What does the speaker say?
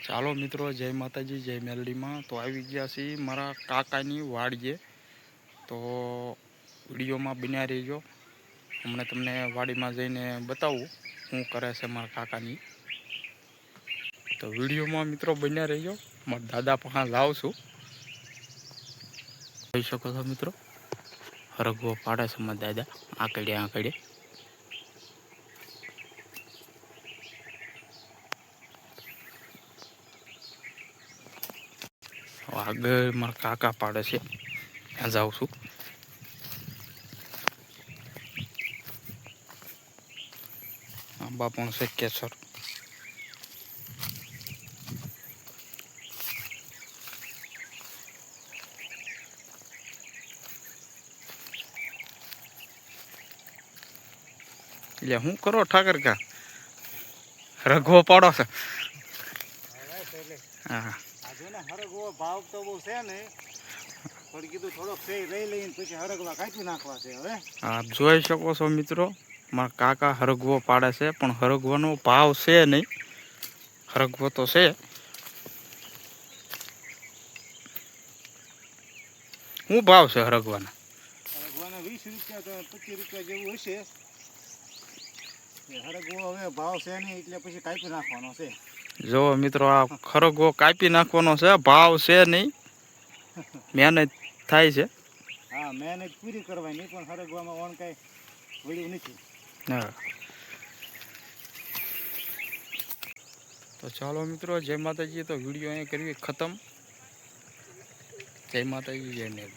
ચાલો મિત્રો, જય માતાજી, જય મેલડીમાં. તો આવી ગયા છીએ મારા કાકાની વાડીએ. તો વિડીયોમાં બન્યા રહેજો. હમણાં તમને વાડીમાં જઈને બતાવું શું કરે છે મારા કાકાની. તો વિડીયોમાં મિત્રો બન્યા રહેજો. મારા દાદા પાસે લાવું છું. જોઈ શકો છો મિત્રો, હરગવો પાડે છે મારા દાદા આંકડે. આગળ મારા કાકા પાડે છે, ત્યાં જાઉં છું. આંબા પણ છે કેસર. એટલે શું કરો ઠાકર કા, રઘવો પાડો છે? હા, ભાવ તો બહુ છે ને, પણ કીધું થોડોક છે લઈ લઈને પછી હરગવા કાઢી નાખવા છે હવે. આપ જોઈ શકો છો મિત્રો, મારા કાકા હરગવો પાડે છે, પણ હરગવાનો ભાવ છે નહીં. હરગવો તો છે. શું ભાવ છે હરગવાના? હરગવાના 20 રૂપિયા તો 25 રૂપિયા જેવું હશે. હરગવો હવે ભાવ છે નહીં એટલે પછી કાપી નાખવાનો છે. જો મિત્રો, આ હરગવો કાપી નાખવાનો છે, ભાવ છે નહીં, મહેનત થાય છે. હા, મહેનત પૂરી કરવાની, પણ હરગવામાં વણ કાંઈ વળ્યું નથી. હા, તો ચાલો મિત્રો, જય માતાજી. તો વિડીયો અહીંયા કરવી ખતમ. જય માતાજી, જય મેલ.